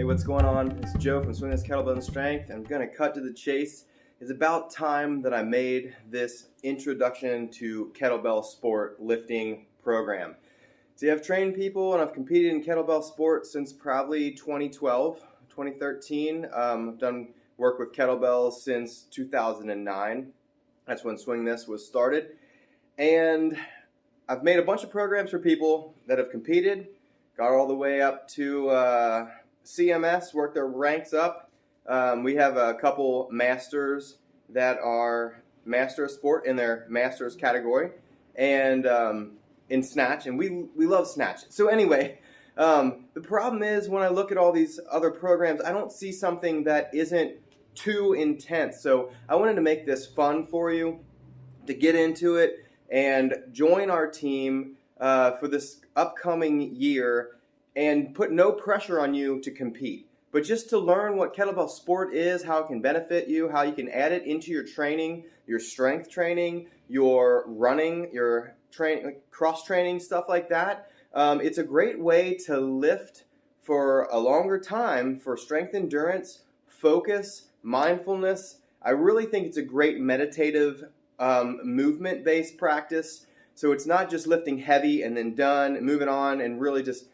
what's going on? It's Joe from Swing This Kettlebell and Strength. I'm going to cut to the chase. It's about time that I made this introduction to kettlebell sport lifting program. See, I've trained people and I've competed in kettlebell sport since probably 2012, 2013. I've done work with kettlebells since 2009. That's when Swing This was started. And I've made a bunch of programs for people that have competed, got all the way up to CMS, worked their ranks up. We have a couple masters that are master of sport in their masters category, and in snatch, and we love snatch. So anyway, the problem is when I look at all these other programs, I don't see something that isn't too intense. So I wanted to make this fun for you to get into it and join our team for this upcoming year, and put no pressure on you to compete, but just to learn what kettlebell sport is, how it can benefit you, how you can add it into your training, your strength training, your running, your cross training, stuff like that. It's a great way to lift for a longer time for strength endurance, focus, mindfulness. I really think it's a great meditative movement-based practice. So it's not just lifting heavy and then done, moving on, and really just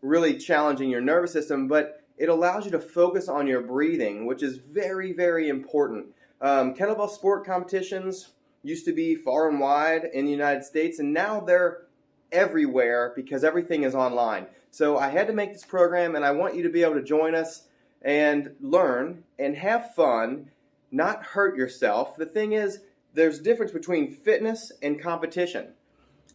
really challenging your nervous system, but it allows you to focus on your breathing, which is very, very important. Kettlebell sport competitions used to be far and wide in the United States, and now they're everywhere because everything is online. So I had to make this program, and I want you to be able to join us and learn and have fun, not hurt yourself. The thing is, there's a difference between fitness and competition.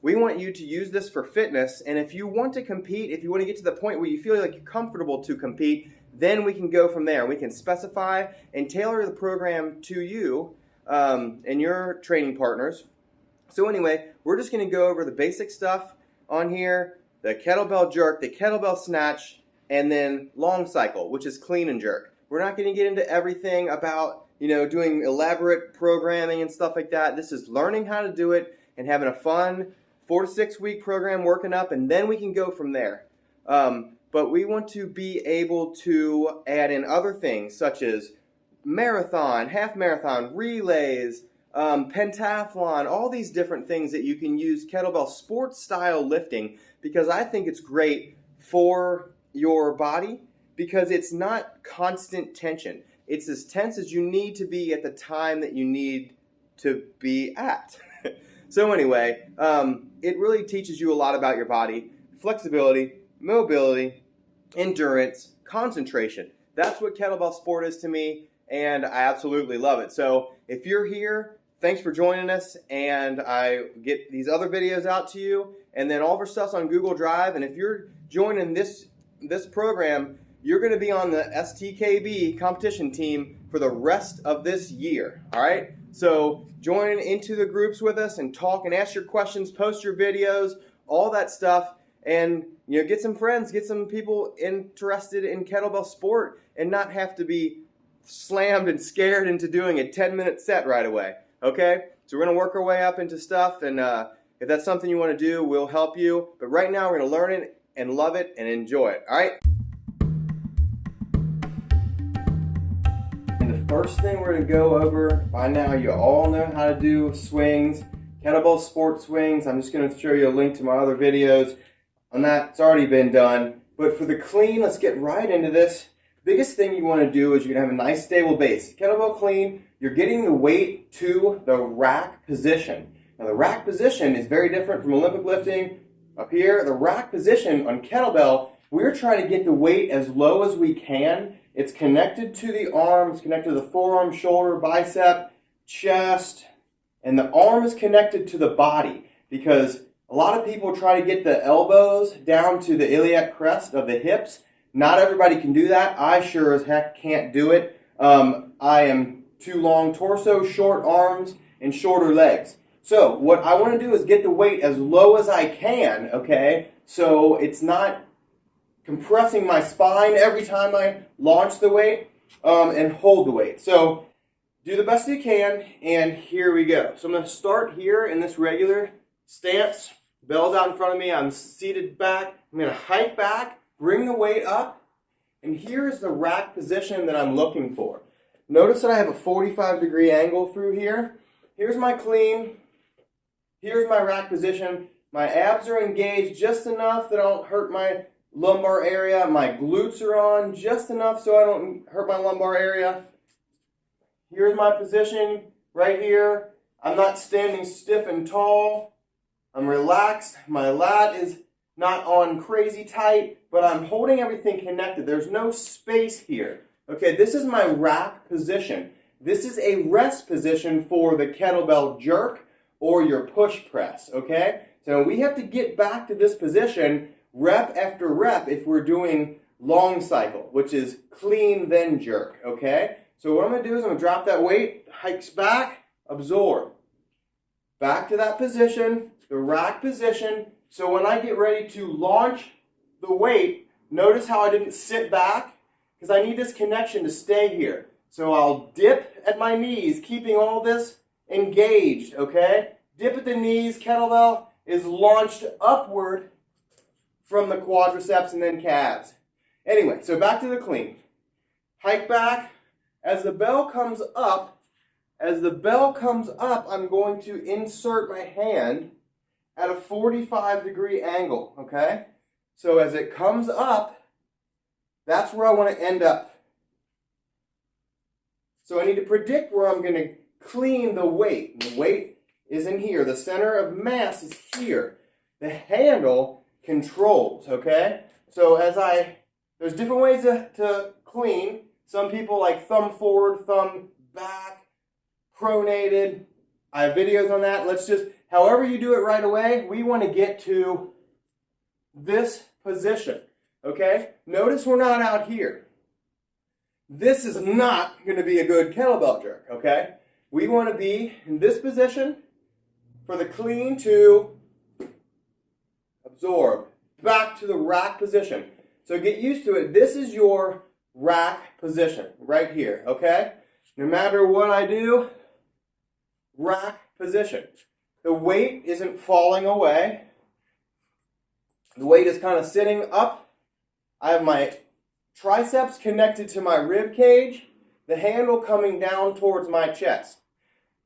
We want you to use this for fitness, and if you want to compete, if you want to get to the point where you feel like you're comfortable to compete, then we can go from there. We can specify and tailor the program to you and your training partners. So anyway, we're just going to go over the basic stuff on here, the kettlebell jerk, the kettlebell snatch, and then long cycle, which is clean and jerk. We're not going to get into everything about, doing elaborate programming and stuff like that. This is learning how to do it and having a fun 4 to 6 week program working up, and then we can go from there. But we want to be able to add in other things such as marathon, half marathon, relays, pentathlon, all these different things that you can use kettlebell sports style lifting, because I think it's great for your body because it's not constant tension. It's as tense as you need to be at the time that you need to be at. So anyway, it really teaches you a lot about your body: flexibility, mobility, endurance, concentration. That's what kettlebell sport is to me, and I absolutely love it. So if you're here, thanks for joining us, and I get these other videos out to you, and then all of our stuff's on Google Drive, and if you're joining this program, you're going to be on the STKB competition team for the rest of this year, all right? So join into the groups with us and talk and ask your questions, post your videos, all that stuff, and get some friends, get some people interested in kettlebell sport, and not have to be slammed and scared into doing a 10-minute set right away, okay? So we're going to work our way up into stuff, and if that's something you want to do, we'll help you. But right now we're going to learn it and love it and enjoy it, all right? First thing we're going to go over, by now you all know how to do swings, kettlebell sport swings. I'm just going to show you a link to my other videos on that. It's already been done. But for the clean, let's get right into this. The biggest thing you want to do is you're going to have a nice stable base. Kettlebell clean, you're getting the weight to the rack position. Now the rack position is very different from Olympic lifting. Up here, the rack position on kettlebell, we're trying to get the weight as low as we can. It's connected to the arm, it's connected to the forearm, shoulder, bicep, chest, and the arm is connected to the body, because a lot of people try to get the elbows down to the iliac crest of the hips. Not everybody can do that. I sure as heck can't do it. I am too long torso, short arms, and shorter legs. So what I want to do is get the weight as low as I can, okay? So it's not compressing my spine every time I launch the weight and hold the weight. So do the best you can, and here we go. So I'm going to start here in this regular stance. Bell's out in front of me. I'm seated back. I'm going to hike back, bring the weight up, And here is the rack position that I'm looking for. Notice that I have a 45-degree angle through here. Here's my clean. Here's my rack position. My abs are engaged just enough that I don't hurt my lumbar area. My glutes are on just enough so I don't hurt my lumbar area. Here's my position right here. I'm not standing stiff and tall. I'm relaxed. My lat is not on crazy tight, but I'm holding everything connected. There's no space here. Okay, this is my rack position. This is a rest position for the kettlebell jerk or your push press, okay? So we have to get back to this position rep after rep if we're doing long cycle, which is clean then jerk, okay? So what I'm going to do is I'm going to drop that weight, hikes back, absorb. Back to that position, the rack position. So when I get ready to launch the weight, notice how I didn't sit back? Because I need this connection to stay here. So I'll dip at my knees, keeping all this engaged, okay? Dip at the knees, kettlebell is launched upward from the quadriceps and then calves. Anyway, so back to the clean. Hike back. As the bell comes up, I'm going to insert my hand at a 45-degree angle, okay? So as it comes up, that's where I want to end up. So I need to predict where I'm going to clean the weight. The weight is in here. The center of mass is here. The handle controls, okay? So there's different ways to clean. Some people like thumb forward, thumb back, pronated. I have videos on that. However you do it right away, we want to get to this position, okay? Notice we're not out here. This is not going to be a good kettlebell jerk, okay? We want to be in this position for the clean to absorb. Back to the rack position. So get used to it. This is your rack position right here, okay? No matter what I do, rack position. The weight isn't falling away. The weight is kind of sitting up. I have my triceps connected to my rib cage, the handle coming down towards my chest.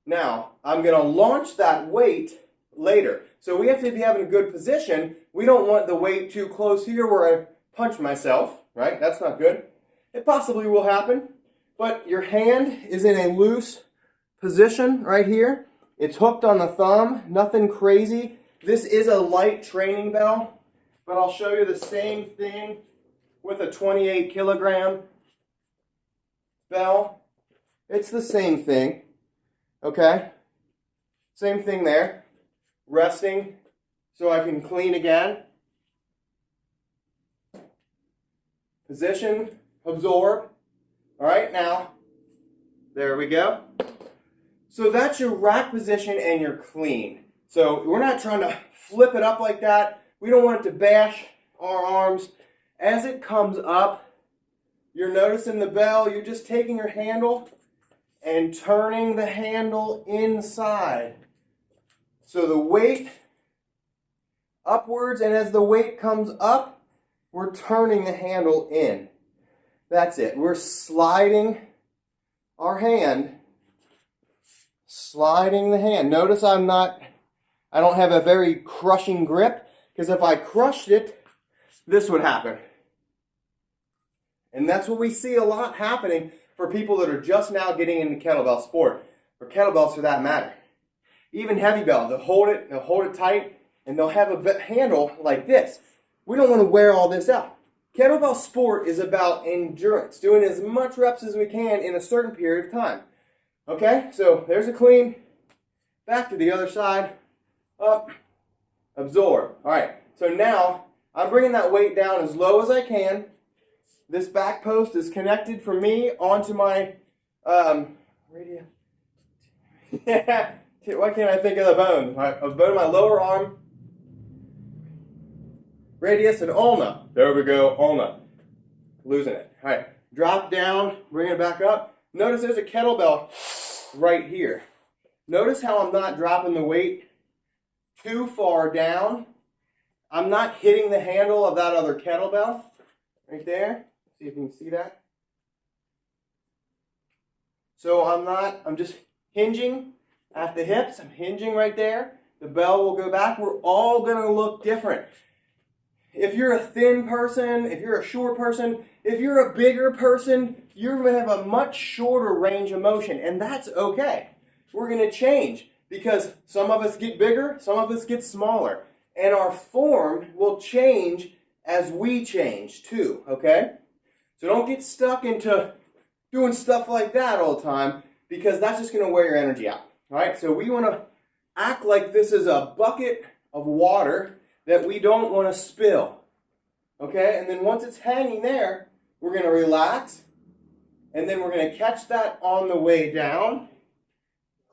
Now, I'm going to launch that weight later. So we have to be having a good position. We don't want the weight too close here where I punch myself, right? That's not good. It possibly will happen, but your hand is in a loose position right here. It's hooked on the thumb, nothing crazy. This is a light training bell, but I'll show you the same thing with a 28 kilogram bell. It's the same thing, okay? Same thing there. Resting so I can clean again. Position, absorb. All right, now, there we go. So that's your rack position and your clean. So we're not trying to flip it up like that. We don't want it to bash our arms. As it comes up, you're noticing the bell, you're just taking your handle and turning the handle inside. So the weight upwards, and as the weight comes up, we're turning the handle in. That's it. We're sliding our hand, sliding the hand. Notice I don't have a very crushing grip, because if I crushed it, this would happen. And that's what we see a lot happening for people that are just now getting into kettlebell sport, or kettlebells for that matter. Even heavy bell, they'll hold it tight, and they'll have a handle like this. We don't want to wear all this out. Kettlebell sport is about endurance, doing as much reps as we can in a certain period of time. Okay, so there's a clean. Back to the other side. Up. Absorb. All right, so now I'm bringing that weight down as low as I can. This back post is connected from me onto my radius. Why can't I think of the bone? The bone of my lower arm. Radius and ulna. There we go, ulna. Losing it. All right, drop down, bring it back up. Notice there's a kettlebell right here. Notice how I'm not dropping the weight too far down. I'm not hitting the handle of that other kettlebell right there. See if you can see that. So I'm just hinging at the hips. I'm hinging right there. The bell will go back. We're all going to look different. If you're a thin person, if you're a short person, if you're a bigger person, you're going to have a much shorter range of motion, and that's okay. We're going to change because some of us get bigger, some of us get smaller, and our form will change as we change too, okay? So don't get stuck into doing stuff like that all the time because that's just going to wear your energy out, all right? So we want to act like this is a bucket of water that we don't want to spill, okay? And then once it's hanging there, we're going to relax, and then we're going to catch that on the way down,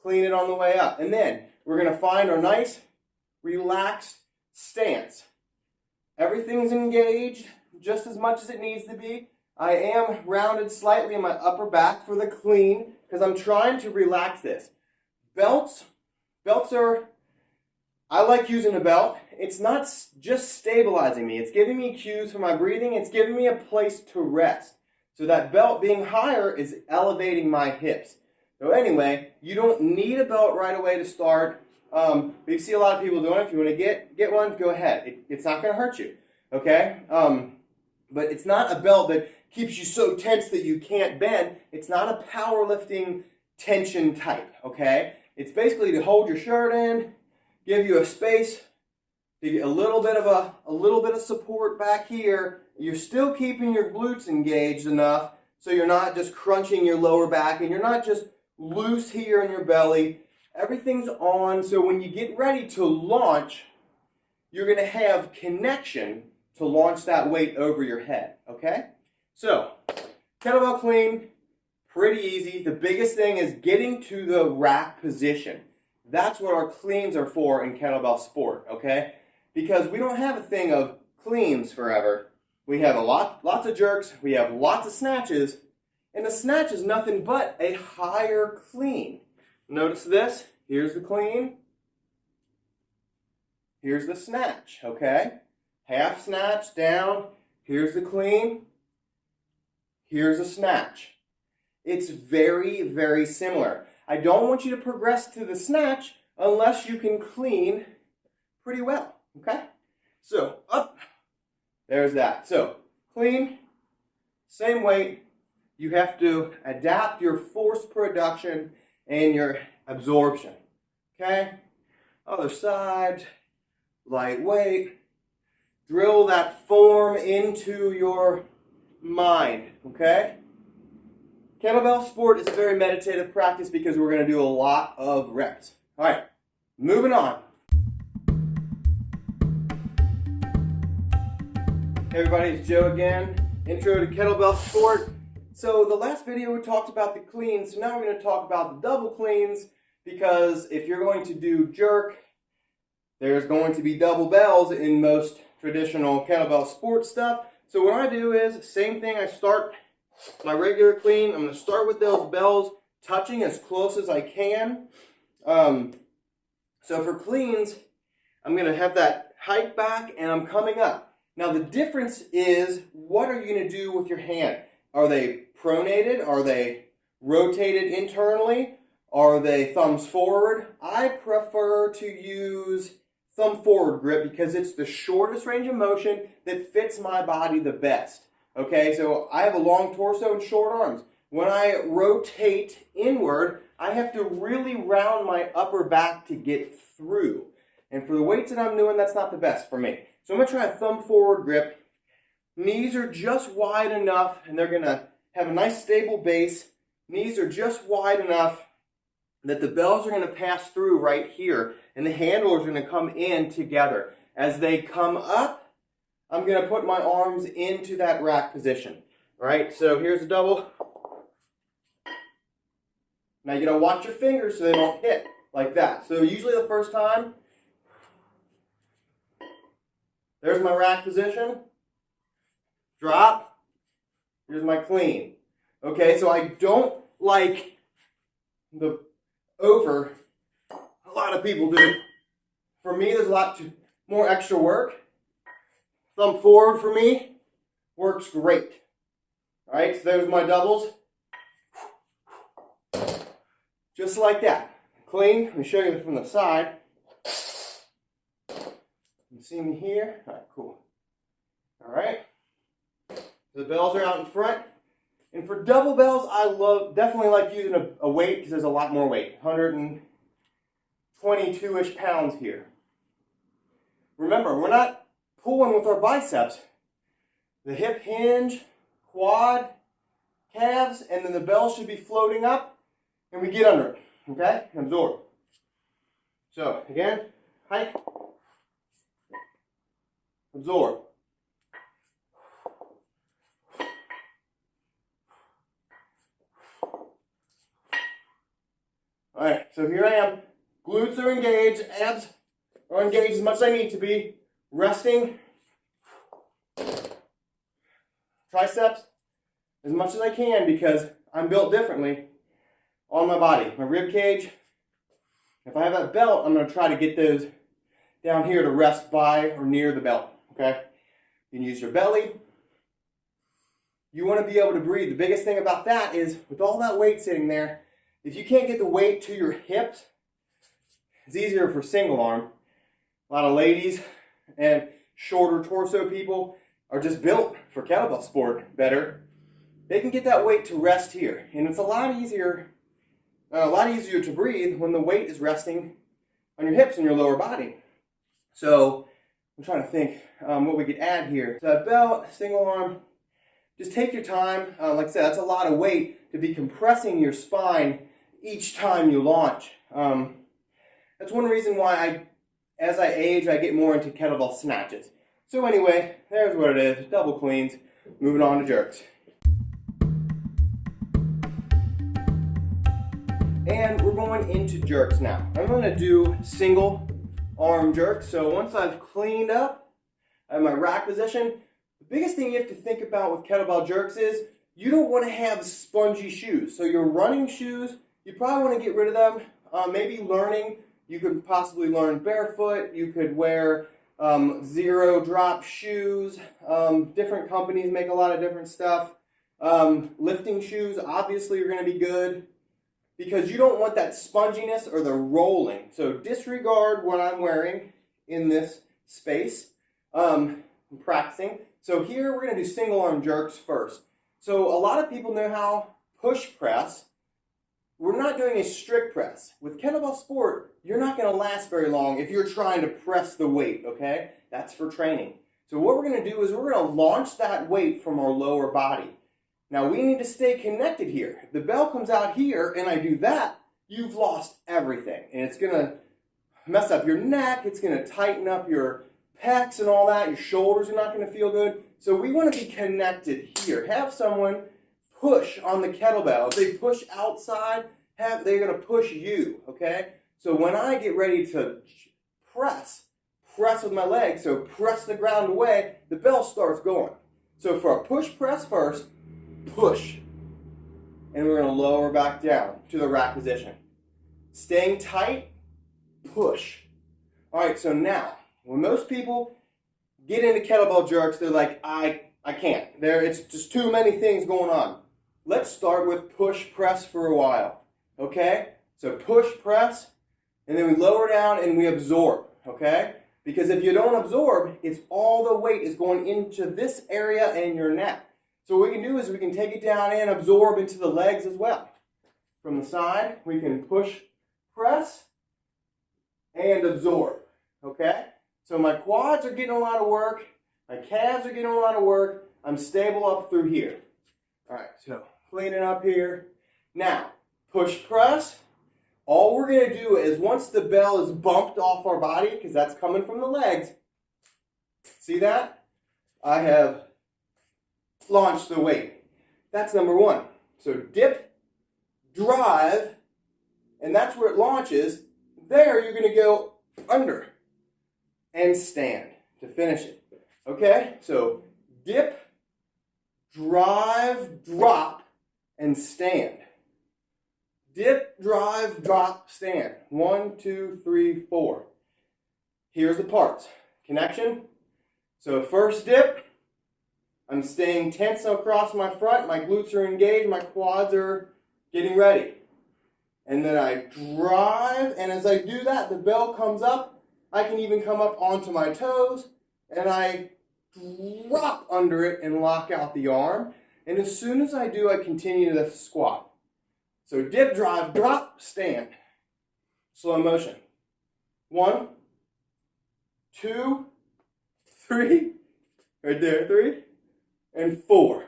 clean it on the way up, and then we're going to find our nice, relaxed stance. Everything's engaged just as much as it needs to be. I am rounded slightly in my upper back for the clean because I'm trying to relax this. Belts are, I like using a belt. It's not just stabilizing me. It's giving me cues for my breathing. It's giving me a place to rest. So that belt being higher is elevating my hips. So anyway, you don't need a belt right away to start. You see a lot of people doing it. If you want to get one, go ahead. It's not going to hurt you, okay? But it's not a belt that keeps you so tense that you can't bend. It's not a powerlifting tension type, okay? It's basically to hold your shirt in, give you a space, give you a little bit of support back here. You're still keeping your glutes engaged enough so you're not just crunching your lower back and you're not just loose here in your belly. Everything's on, so when you get ready to launch, you're going to have connection to launch that weight over your head, okay? So, kettlebell clean, pretty easy. The biggest thing is getting to the rack position. That's what our cleans are for in kettlebell sport, okay? Because we don't have a thing of cleans forever. We have lots of jerks, we have lots of snatches, and the snatch is nothing but a higher clean. Notice this, here's the clean, here's the snatch, okay? Half snatch down, here's the clean, here's a snatch. It's very, very similar. I don't want you to progress to the snatch unless you can clean pretty well, okay? So, up, there's that. So, clean, same weight. You have to adapt your force production and your absorption, okay? Other side, lightweight. Drill that form into your mind, okay? Kettlebell sport is a very meditative practice because we're going to do a lot of reps. All right, moving on. Hey everybody, it's Joe again. Intro to kettlebell sport. So the last video we talked about the cleans, so now we're going to talk about the double cleans because if you're going to do jerk, there's going to be double bells in most traditional kettlebell sport stuff. So what I do is, same thing, I start my regular clean. I'm going to start with those bells touching as close as I can. So for cleans, I'm going to have that hike back and I'm coming up. Now the difference is, what are you going to do with your hand? Are they pronated? Are they rotated internally? Are they thumbs forward? I prefer to use thumb forward grip because it's the shortest range of motion that fits my body the best. Okay, so I have a long torso and short arms. When I rotate inward, I have to really round my upper back to get through. And for the weights that I'm doing, that's not the best for me. So I'm going to try a thumb forward grip. Knees are just wide enough, and they're going to have a nice stable base. Knees are just wide enough that the bells are going to pass through right here, and the handles are going to come in together. As they come up, I'm going to put my arms into that rack position. All right, so here's a double. Now you're going to watch your fingers so they don't hit like that. So usually the first time, there's my rack position. Drop. Here's my clean. Okay, so I don't like the over. A lot of people do. For me, there's a lot more extra work. Thumb forward for me works great. All right, so there's my doubles. Just like that. Clean. Let me show you from the side. You see me here? All right, cool. All right. The bells are out in front. And for double bells, I definitely like using a weight because there's a lot more weight. 122-ish pounds here. Remember, we're not pulling with our biceps. The hip hinge, quad, calves, and then the bell should be floating up, and we get under it, okay? And absorb. So, again, hike, absorb. All right, so here I am. Glutes are engaged, abs are engaged as much as I need to be. Resting. Triceps as much as I can because I'm built differently on my body. My rib cage, if I have that belt, I'm going to try to get those down here to rest by or near the belt, okay? You can use your belly. You want to be able to breathe. The biggest thing about that is with all that weight sitting there, if you can't get the weight to your hips, it's easier for single arm. A lot of ladies and shorter torso people are just built for kettlebell sport better. They can get that weight to rest here. And it's a lot easier to breathe when the weight is resting on your hips and your lower body. So I'm trying to think what we could add here. So that belt, single arm, just take your time. Like I said, that's a lot of weight to be compressing your spine each time you launch. That's one reason why as I age, I get more into kettlebell snatches. So anyway, there's what it is, double cleans. Moving on to jerks. And we're going into jerks now. I'm going to do single arm jerks. So once I've cleaned up, I have my rack position. The biggest thing you have to think about with kettlebell jerks is you don't want to have spongy shoes. So your running shoes, you probably want to get rid of them. Maybe learning, you could possibly learn barefoot. You could wear zero drop shoes. Different companies make a lot of different stuff. Lifting shoes obviously are going to be good because you don't want that sponginess or the rolling. So disregard what I'm wearing in this space. I'm practicing. So here we're going to do single arm jerks first. So a lot of people know how push press. We're not doing a strict press. With kettlebell sport, you're not going to last very long if you're trying to press the weight, okay? That's for training. So what we're going to do is we're going to launch that weight from our lower body. Now we need to stay connected here. If the bell comes out here and I do that, you've lost everything. And it's going to mess up your neck. It's going to tighten up your pecs and all that. Your shoulders are not going to feel good. So we want to be connected here. Have someone push on the kettlebell. If they push outside, they're going to push you, okay? So when I get ready to press with my legs, so press the ground away, the bell starts going. So for a push press first, push. And we're going to lower back down to the rack position. Staying tight, push. All right, so now, when most people get into kettlebell jerks, they're like, I can't. It's just too many things going on. Let's start with push press for a while, okay? So push press, and then we lower down and we absorb, okay? Because if you don't absorb, it's all the weight is going into this area and your neck. So what we can do is we can take it down and absorb into the legs as well. From the side, we can push press and absorb, okay? So my quads are getting a lot of work. My calves are getting a lot of work. I'm stable up through here. All right, so clean it up here. Now, push press. All we're going to do is once the bell is bumped off our body, because that's coming from the legs, see that? I have launched the weight. That's number one. So dip, drive, and that's where it launches. There you're going to go under and stand to finish it. Okay, so dip, drive, drop, and stand. Dip, drive, drop, stand. 1, 2, 3, 4. Here's the parts. Connection. So first dip, I'm staying tense across my front, my glutes are engaged, my quads are getting ready. And then I drive, and as I do that, the bell comes up. I can even come up onto my toes, and I drop under it and lock out the arm. And as soon as I do, I continue the squat. So dip, drive, drop, stand. Slow motion. 1, 2, 3, right there, 3, and 4.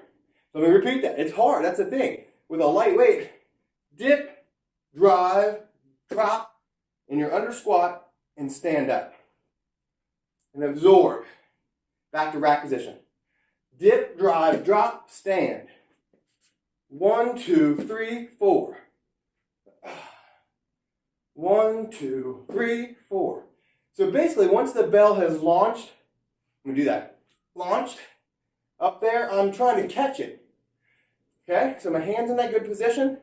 So let me repeat that. It's hard, that's the thing. With a light weight, dip, drive, drop, in your under squat, and stand up. And absorb. Back to rack position. Dip, drive, drop, stand. 1, 2, 3, 4. 1, 2, 3, 4. So basically, once the bell has launched, let me do that. Launched, up there, I'm trying to catch it. Okay, so my hand's in that good position.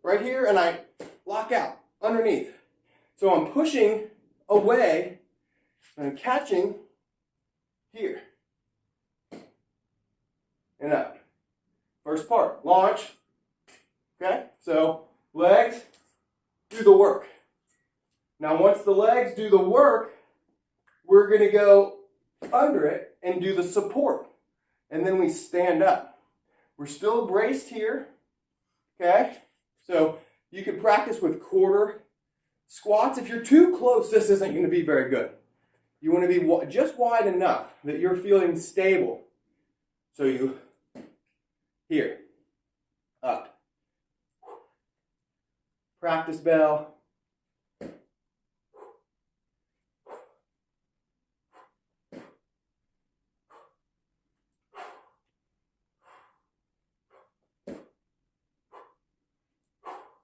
Right here, and I lock out underneath. So I'm pushing away, and I'm catching here. And up. First part, launch. Okay, so legs do the work. Now once the legs do the work, we're going to go under it and do the support. And then we stand up. We're still braced here. Okay, so you can practice with quarter squats. If you're too close, this isn't going to be very good. You want to be just wide enough that you're feeling stable. So you, here, up. Practice bell.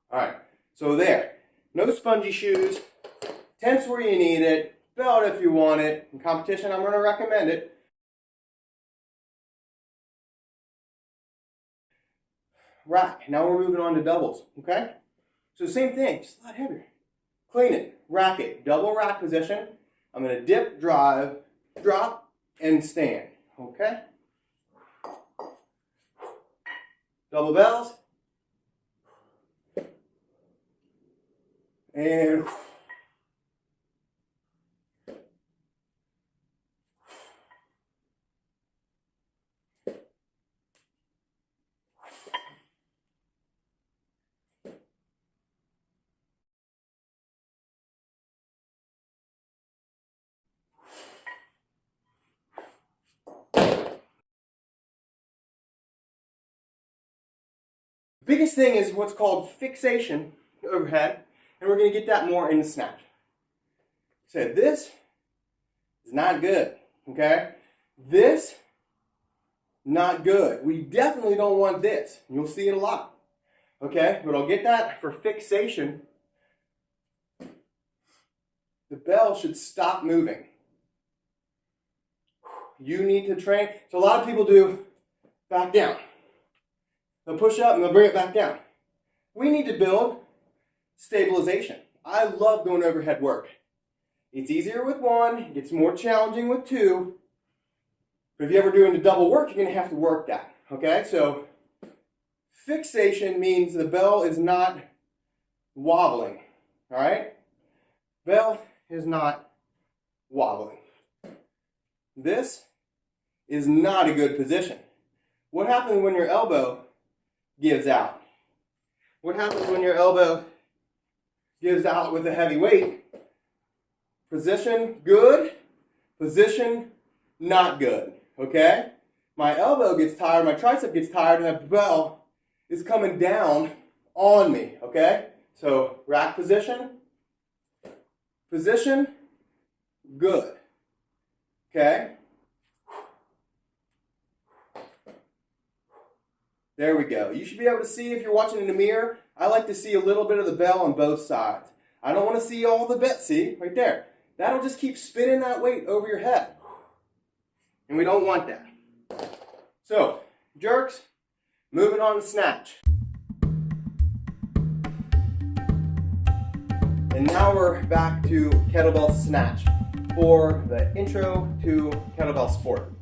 All right, so there. No spongy shoes. Tense where you need it. Belt if you want it. In competition, I'm going to recommend it. Rack. Now we're moving on to doubles, okay? So same thing, just a lot heavier. Clean it, rack it, double rack position. I'm going to dip, drive, drop, and stand, okay? Double bells. And biggest thing is what's called fixation overhead, and we're going to get that more in the snatch. So this is not good, okay? This, not good. We definitely don't want this. You'll see it a lot, okay? But I'll get that for fixation. The bell should stop moving. You need to train. So a lot of people do back down. They'll push up and they'll bring it back down. We need to build stabilization. I love doing overhead work. It's easier with one, it gets more challenging with two. But if you ever doing the double work, you're going to have to work that. Okay, so fixation means the bell is not wobbling. All right? Bell is not wobbling. This is not a good position. What happens when your elbow gives out? What happens when your elbow gives out with a heavy weight? Position good, position not good, okay? My elbow gets tired, my tricep gets tired, and the bell is coming down on me, okay? So rack position, position, good, okay? There we go. You should be able to see if you're watching in the mirror. I like to see a little bit of the bell on both sides. I don't want to see all the bits. See, right there. That'll just keep spinning that weight over your head. And we don't want that. So, jerks, moving on to snatch. And now we're back to kettlebell snatch for the intro to kettlebell sport.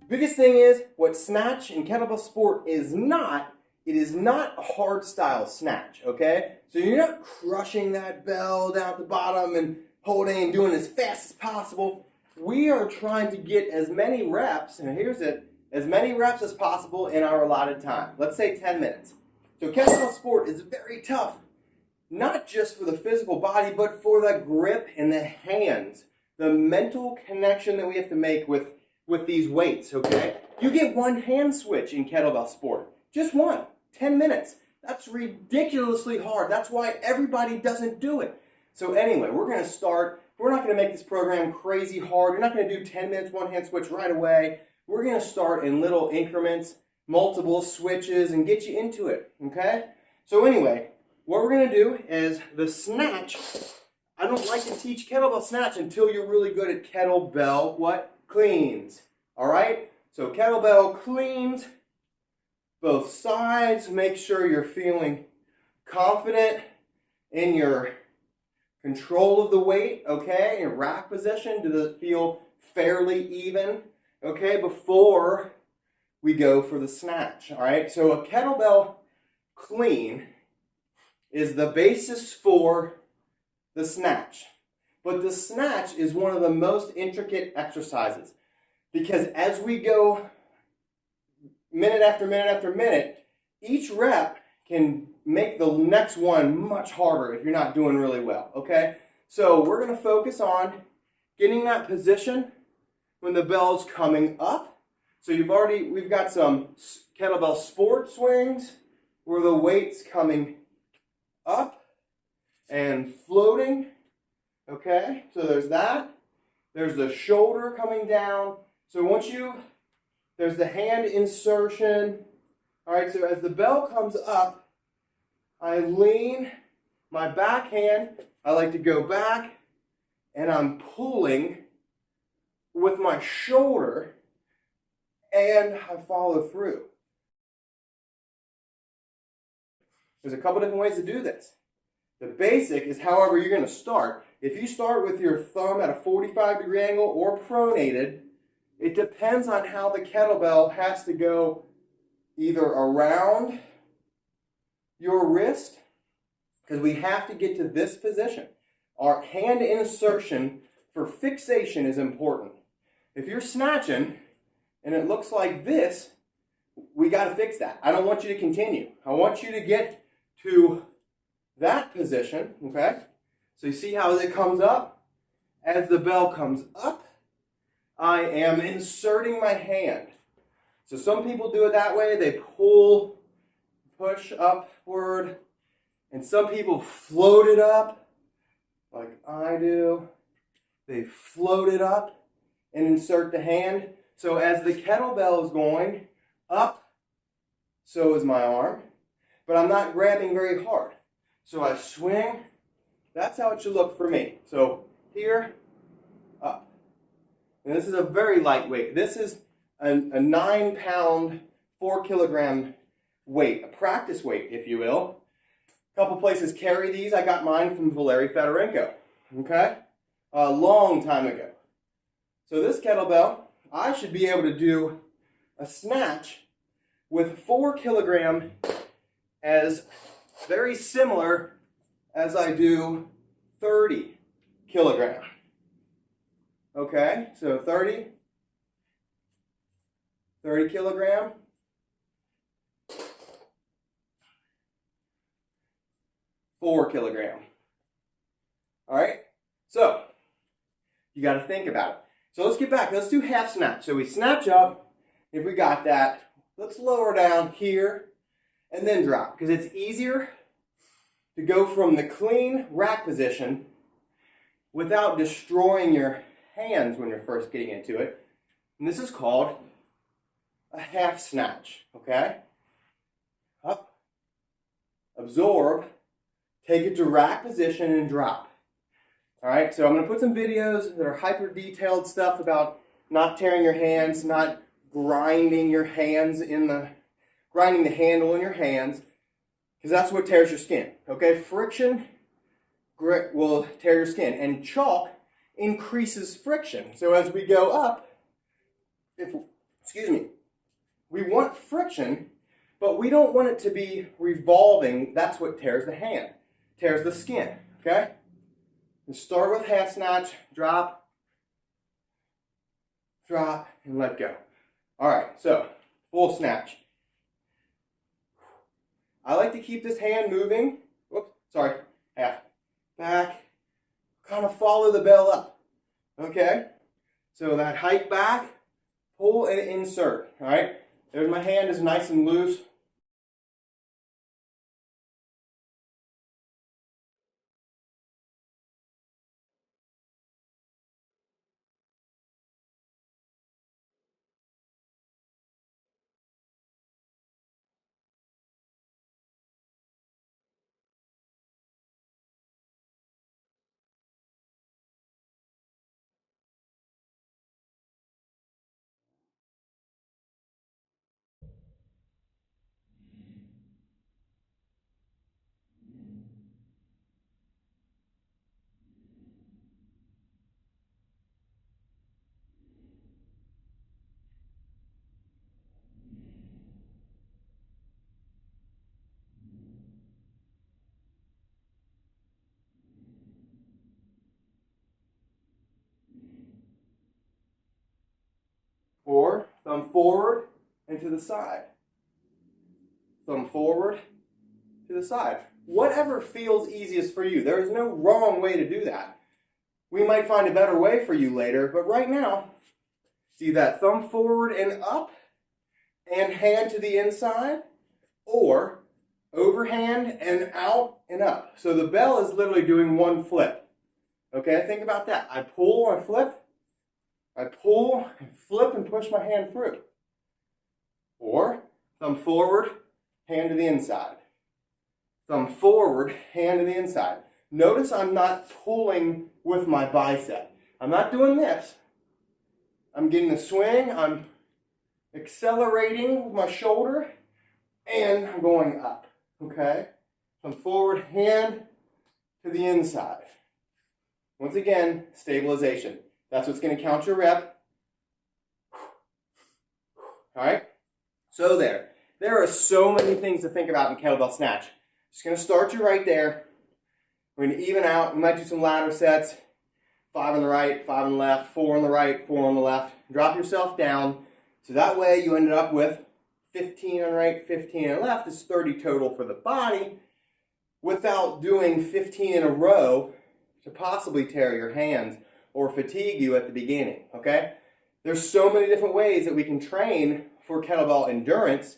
Biggest thing is, what snatch and kettlebell sport is not, it is not a hard style snatch, okay? So you're not crushing that bell down at the bottom and holding and doing as fast as possible. We are trying to get as many reps, and here's it, as many reps as possible in our allotted time. Let's say 10 minutes. So kettlebell sport is very tough, not just for the physical body, but for the grip in the hands, the mental connection that we have to make with these weights, okay? You get one hand switch in kettlebell sport. Just one. 10 minutes. That's ridiculously hard. That's why everybody doesn't do it. So anyway, we're going to start. We're not going to make this program crazy hard. You're not going to do 10 minutes, one hand switch right away. We're going to start in little increments, multiple switches, and get you into it, okay? So anyway, what we're going to do is the snatch. I don't like to teach kettlebell snatch until you're really good at kettlebell what? Cleans. All right? So kettlebell cleans both sides. Make sure you're feeling confident in your control of the weight, okay? Your rack position. Does it feel fairly even, okay, before we go for the snatch, all right? So a kettlebell clean is the basis for the snatch. But the snatch is one of the most intricate exercises because as we go minute after minute after minute, each rep can make the next one much harder if you're not doing really well, okay? So we're going to focus on getting that position when the bell's coming up. So we've got some kettlebell sport swings where the weight's coming up and floating. Okay, so there's that. There's the shoulder coming down. So there's the hand insertion. All right, so as the bell comes up, I lean my back hand. I like to go back, and I'm pulling with my shoulder, and I follow through. There's a couple different ways to do this. The basic is however you're going to start. If you start with your thumb at a 45-degree angle or pronated, it depends on how the kettlebell has to go either around your wrist, because we have to get to this position. Our hand insertion for fixation is important. If you're snatching and it looks like this, we got to fix that. I don't want you to continue. I want you to get to that position, okay? So you see how it comes up? As the bell comes up, I am inserting my hand. So some people do it that way. They pull, push upward, and some people float it up like I do. They float it up and insert the hand. So as the kettlebell is going up, so is my arm, but I'm not grabbing very hard. So I swing. That's how it should look for me. So here, up. And this is a very lightweight. This is a 9-pound, 4-kilogram weight, a practice weight, if you will. A couple places carry these. I got mine from Valery Fedorenko, okay? A long time ago. So this kettlebell, I should be able to do a snatch with 4 kilogram as very similar as I do 30 kilogram. Okay, so 30 kilogram. Four kilogram. All right, so you got to think about it. So let's get back. Let's do half snatch. So we snatch up. If we got that, let's lower down here and then drop, because it's easier to go from the clean rack position without destroying your hands when you're first getting into it. And this is called a half snatch, okay? Up, absorb, take it to rack position and drop. All right, so I'm going to put some videos that are hyper detailed stuff about not tearing your hands, not grinding your hands grinding the handle in your hands, because that's what tears your skin, okay? Friction will tear your skin, and chalk increases friction. So as we go up, if excuse me, we want friction, but we don't want it to be revolving. That's what tears the hand, tears the skin, okay? And start with half snatch, drop, drop, and let go. All right, so full snatch. I like to keep this hand moving. Whoops, sorry, half. Back, kind of follow the bell up, okay? So that hike back, pull and insert, all right? There's my hand is nice and loose. Or thumb forward and to the side. Thumb forward to the side. Whatever feels easiest for you. There is no wrong way to do that. We might find a better way for you later, but right now, see that thumb forward and up and hand to the inside, or overhand and out and up. So the bell is literally doing one flip. Okay, think about that. I pull, I flip. I pull, flip, and push my hand through. Or thumb forward, hand to the inside. Thumb forward, hand to the inside. Notice I'm not pulling with my bicep. I'm not doing this. I'm getting the swing, I'm accelerating with my shoulder, and I'm going up, okay? Thumb forward, hand to the inside. Once again, stabilization. That's what's going to count your rep. All right? So there are so many things to think about in kettlebell snatch. Just going to start you right there. We're going to even out. We might do some ladder sets. 5 on the right, 5 on the left, 4 on the right, 4 on the left. Drop yourself down. So that way you ended up with 15 on the right, 15 on the left. Is 30 total for the body without doing 15 in a row to possibly tear your hands or fatigue you at the beginning, okay? There's so many different ways that we can train for kettlebell endurance,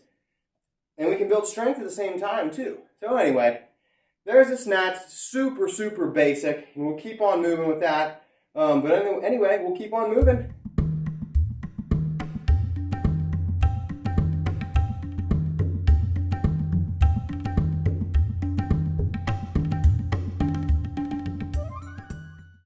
and we can build strength at the same time too. So anyway, there's a snatch, super, super basic, and we'll keep on moving with that. But anyway, we'll keep on moving.